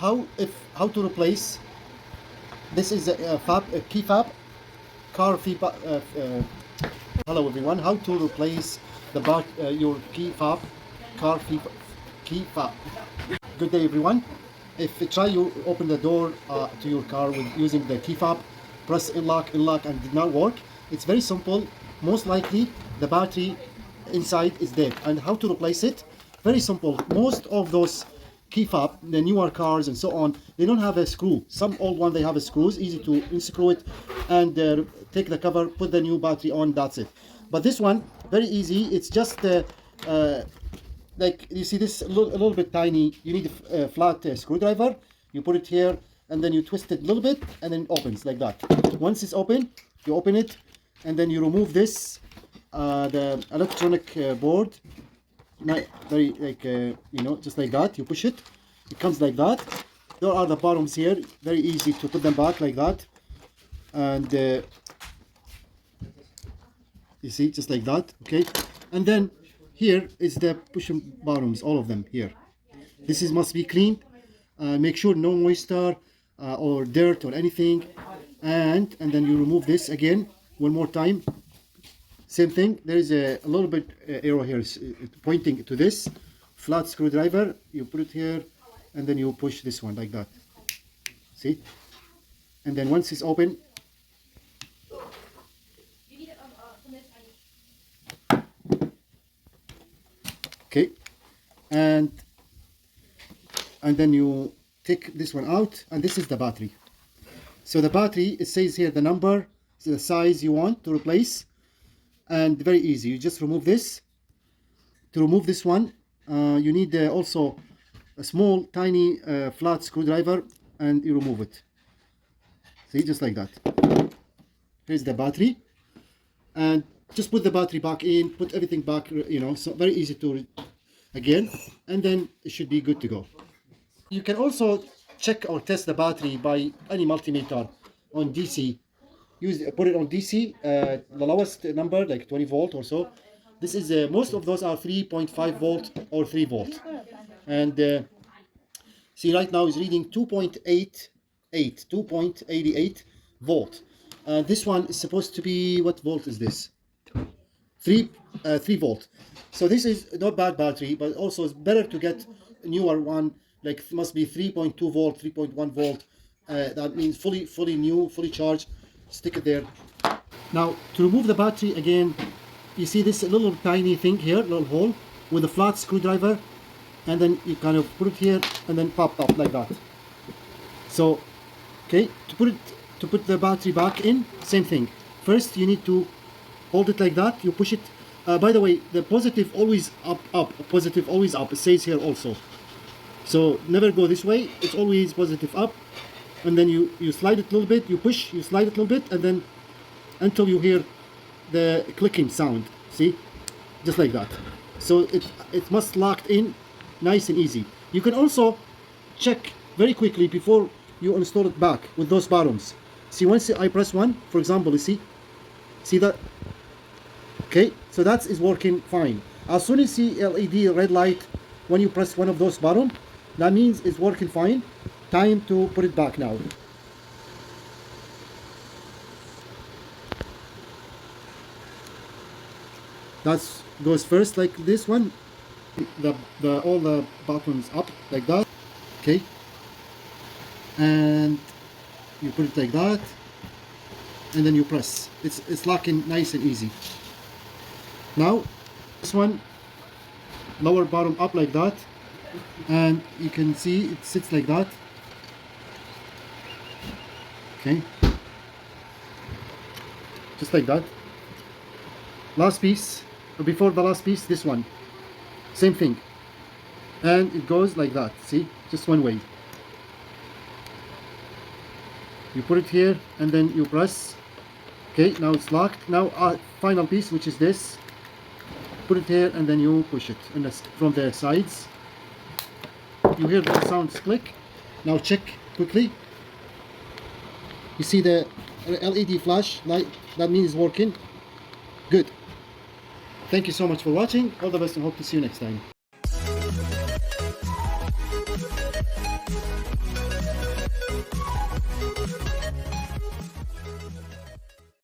how to replace. This is a key fob, car fee. Hello everyone. How to replace your key fob, car key fob. Good day everyone. If you try you open the door to your car with using the key fob, press unlock, and did not work. It's very simple. Most likely the battery inside is dead. And how to replace it? Very simple. Most of those key fob, the newer cars and so on, they don't have a screw. Some old one they have a screws, easy to unscrew it and take the cover, put the new battery on, that's it. But this one, very easy. It's just like you see this a little bit tiny. You need a flat screwdriver. You put it here and then you twist it a little bit and then it opens like that. Once it's open, you open it and then you remove this the electronic board. Very like just like that. You push it, it comes like that. There are the bottoms here, very easy to put them back like that. And you see, just like that. Okay, and then here is the push bottoms, all of them here. This must be cleaned. Make sure no moisture or dirt or anything. And then you remove this again one more time. Same thing. There is a little bit arrow here pointing to this flat screwdriver. You put it here and then you push this one like that. See? And then once it's open, okay, and then you take this one out, and this is the battery. So the battery, it says here the number, the size you want to replace. And very easy, you just remove this. To remove this one, you need also a small tiny flat screwdriver, and you remove it. See, just like that. Here's the battery, and just put the battery back in, put everything back, so very easy to again, and then it should be good to go. You can also check or test the battery by any multimeter on DC. Put it on DC, the lowest number, like 20 volt or so. This is most of those are 3.5 volt or 3 volt. And see, right now is reading 2.88 volt. This one is supposed to be, what volt is this? 3 volt. So this is not bad battery, but also it's better to get a newer one, like must be 3.2 volt, 3.1 volt. That means fully new, fully charged. Stick it there. Now to remove the battery again, you see this little tiny thing here, little hole with a flat screwdriver, and then you kind of put it here and then pop up like that. So okay, to put the battery back in, same thing. First you need to hold it like that. You push it. By the way, the positive always up, positive always up. It says here also. So never go this way. It's always positive up. And then you slide it a little bit, you push, you slide it a little bit, and then until you hear the clicking sound. See, just like that. So it must locked in, nice and easy. You can also check very quickly before you install it back with those bottoms. See, once I press one, for example, you see that? Okay, so that is working fine. As soon as you see LED red light when you press one of those bottom, that means it's working fine. Time to put it back now. That goes first like this one. All the buttons up like that. Okay. And you put it like that. And then you press. It's locking nice and easy. Now this one, lower bottom up like that. And you can see it sits like that. Okay, just like that. Last piece, before the last piece, this one, same thing, and it goes like that. See, just one way. You put it here and then you press. Okay, now it's locked. Now final piece, which is this, put it here and then you push it from the sides. You hear the sounds click. Now check quickly. You see the LED flash light, that means it's working. Good. Thank you so much for watching. All the best and hope to see you next time.